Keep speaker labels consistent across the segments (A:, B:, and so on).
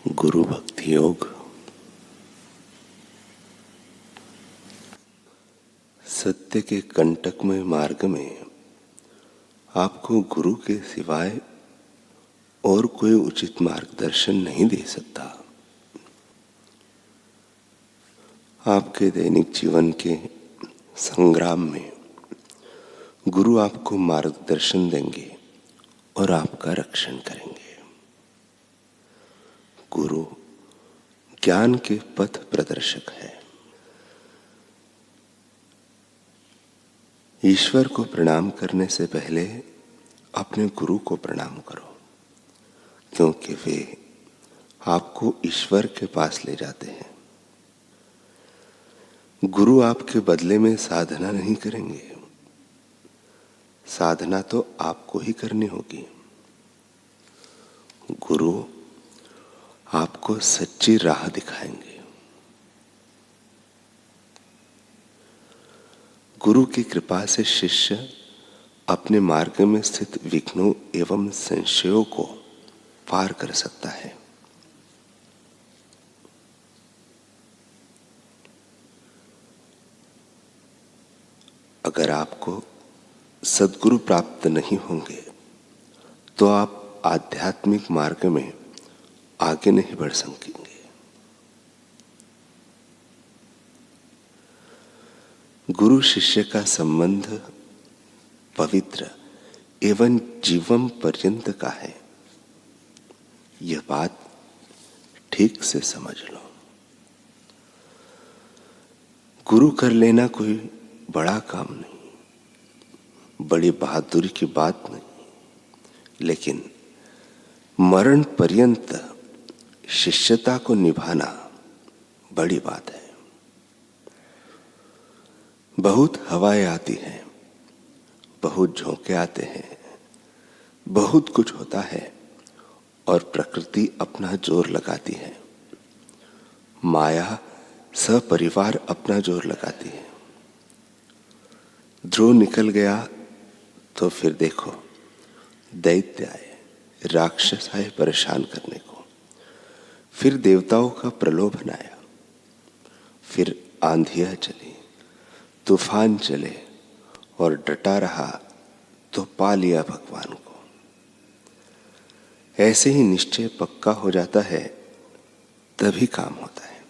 A: गुरु भक्ति योग। सत्य के कंटकमय मार्ग में आपको गुरु के सिवाय और कोई उचित मार्गदर्शन नहीं दे सकता। आपके दैनिक जीवन के संग्राम में गुरु आपको मार्गदर्शन देंगे और आपका रक्षण करेंगे। गुरु ज्ञान के पथ प्रदर्शक है। ईश्वर को प्रणाम करने से पहले अपने गुरु को प्रणाम करो, क्योंकि वे आपको ईश्वर के पास ले जाते हैं। गुरु आपके बदले में साधना नहीं करेंगे, साधना तो आपको ही करनी होगी। गुरु आपको सच्ची राह दिखाएंगे। गुरु की कृपा से शिष्य अपने मार्ग में स्थित विघ्नों एवं संशयों को पार कर सकता है। अगर आपको सद्गुरु प्राप्त नहीं होंगे तो आप आध्यात्मिक मार्ग में आगे नहीं बढ़ सकेंगे। गुरु शिष्य का संबंध पवित्र एवं जीवन पर्यंत का है। यह बात ठीक से समझ लो। गुरु कर लेना कोई बड़ा काम नहीं, बड़ी बहादुरी की बात नहीं, लेकिन मरण पर्यंत शिष्यता को निभाना बड़ी बात है। बहुत हवाएं आती हैं, बहुत झोंके आते हैं, बहुत कुछ होता है और प्रकृति अपना जोर लगाती है। माया सपरिवार अपना जोर लगाती है। ध्रुव निकल गया तो फिर देखो दैत्य आए, राक्षस आए परेशान करने को। फिर देवताओं का प्रलोभन आया, फिर आंधियां चली, तूफान चले और डटा रहा तो पा लिया भगवान को। ऐसे ही निश्चय पक्का हो जाता है तभी काम होता है।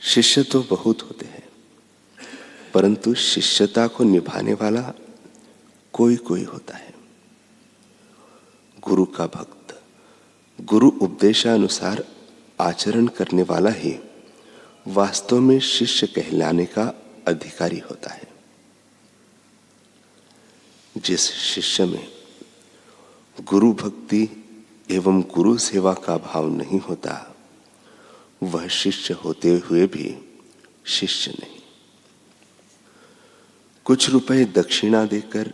A: शिष्य तो बहुत होते हैं, परंतु शिष्यता को निभाने वाला कोई कोई होता है। गुरु का भक्त गुरु उपदेशानुसार आचरण करने वाला ही वास्तव में शिष्य कहलाने का अधिकारी होता है। जिस शिष्य में गुरु भक्ति एवं गुरु सेवा का भाव नहीं होता, वह शिष्य होते हुए भी शिष्य नहीं। कुछ रुपए दक्षिणा देकर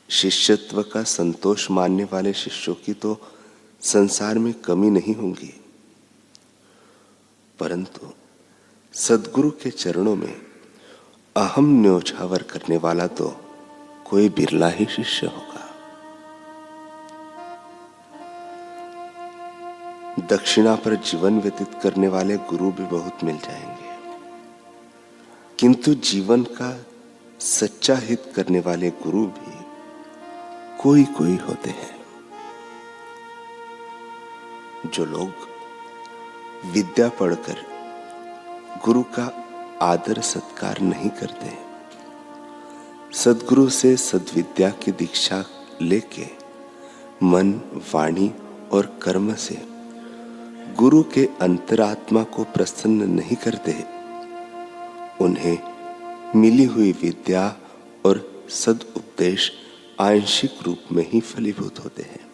A: शिष्यत्व का संतोष मानने वाले शिष्यों की तो संसार में कमी नहीं होंगी, परंतु सद्गुरु के चरणों में अहम न्योछावर करने वाला तो कोई बिरला ही शिष्य होगा। दक्षिणा पर जीवन व्यतीत करने वाले गुरु भी बहुत मिल जाएंगे, किंतु जीवन का सच्चा हित करने वाले गुरु भी कोई कोई होते हैं। जो लोग विद्या पढ़कर गुरु का आदर सत्कार नहीं करते, सद्गुरु से सद्विद्या की दीक्षा लेके मन, वाणी और कर्म से गुरु के अंतरात्मा को प्रसन्न नहीं करते, उन्हें मिली हुई विद्या और सदुपदेश आंशिक रूप में ही फलीभूत होते हैं।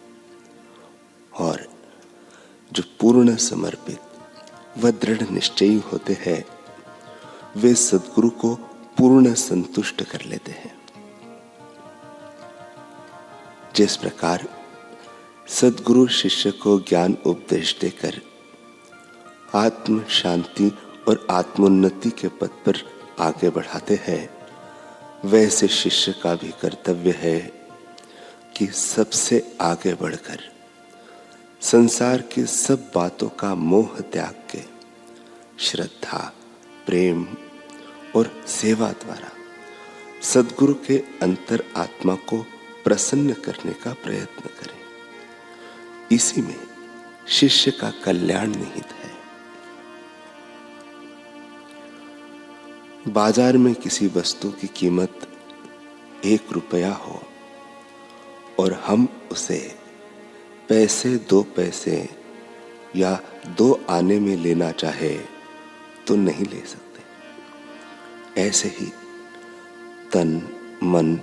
A: और जो पूर्ण समर्पित व दृढ़ निश्चयी होते हैं, वे सद्गुरु को पूर्ण संतुष्ट कर लेते हैं। जिस प्रकार सद्गुरु शिष्य को ज्ञान उपदेश देकर आत्म शांति और आत्मोन्नति के पथ पर आगे बढ़ाते हैं, वैसे शिष्य का भी कर्तव्य है कि सबसे आगे बढ़कर संसार के सब बातों का मोह त्याग के श्रद्धा, प्रेम और सेवा द्वारा सद्गुरु के अंतर आत्मा को प्रसन्न करने का प्रयत्न करें। इसी में शिष्य का कल्याण निहित है। बाजार में किसी वस्तु की कीमत 1 रुपया हो और हम उसे पैसे 2 पैसे या 2 आने में लेना चाहे तो नहीं ले सकते। ऐसे ही तन, मन,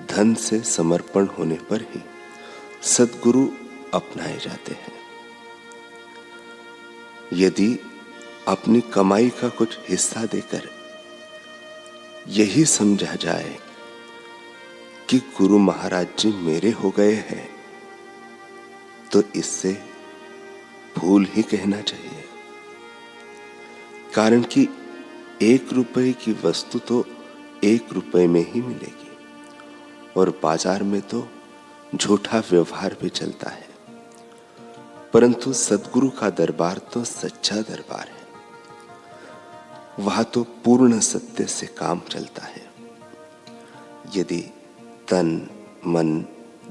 A: धन से समर्पण होने पर ही सद्गुरु अपनाए जाते हैं। यदि अपनी कमाई का कुछ हिस्सा देकर यही समझा जाए कि गुरु महाराज जी मेरे हो गए हैं, तो इससे भूल ही कहना चाहिए। कारण कि 1 रुपए की वस्तु तो 1 रुपए में ही मिलेगी और बाजार में तो झूठा व्यवहार भी चलता है। परंतु सद्गुरु का दरबार तो सच्चा दरबार है। वहां तो पूर्ण सत्य से काम चलता है। यदि तन, मन,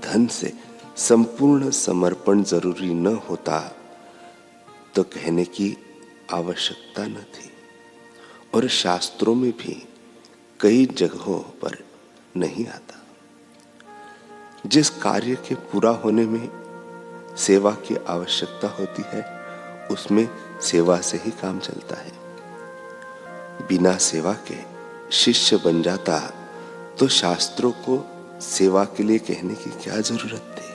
A: धन से संपूर्ण समर्पण जरूरी न होता तो कहने की आवश्यकता न थी और शास्त्रों में भी कई जगहों पर नहीं आता। जिस कार्य के पूरा होने में सेवा की आवश्यकता होती है, उसमें सेवा से ही काम चलता है। बिना सेवा के शिष्य बन जाता तो शास्त्रों को सेवा के लिए कहने की क्या जरूरत थी।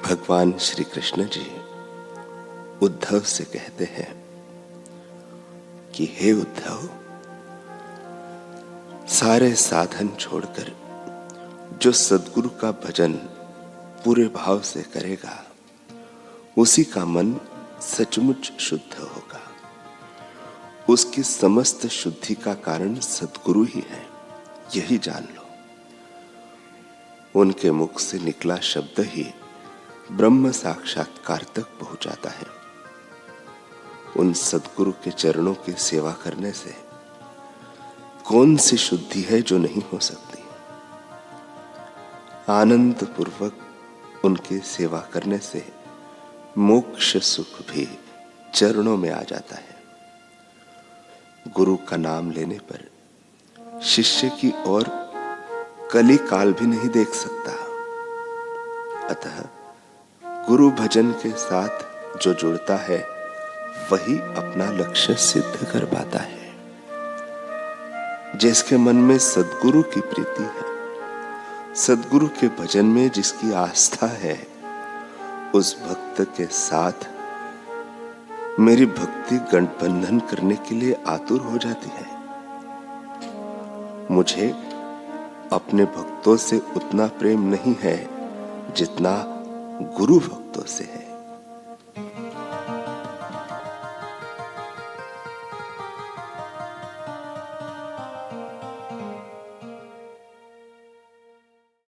A: भगवान श्री कृष्ण जी उद्धव से कहते हैं कि हे उद्धव, सारे साधन छोड़कर जो सद्गुरु का भजन पूरे भाव से करेगा, उसी का मन सचमुच शुद्ध होगा। उसकी समस्त शुद्धि का कारण सद्गुरु ही है, यही जान लो। उनके मुख से निकला शब्द ही ब्रह्म साक्षात्कार तक पहुंचाता है। उन सद्गुरु के चरणों की सेवा करने से कौन सी शुद्धि है जो नहीं हो सकती। आनंद पूर्वक उनकी सेवा करने से मोक्ष सुख भी चरणों में आ जाता है। गुरु का नाम लेने पर शिष्य की ओर कली काल भी नहीं देख सकता। अतः गुरु भजन के साथ जो जुड़ता है, वही अपना लक्ष्य सिद्ध कर पाता है। जिसके मन में सद्गुरु की प्रीति है, सद्गुरु के भजन में जिसकी आस्था है, उस भक्त के साथ मेरी भक्ति गठबंधन करने के लिए आतुर हो जाती है। मुझे अपने भक्तों से उतना प्रेम नहीं है जितना गुरु भक्तों से है।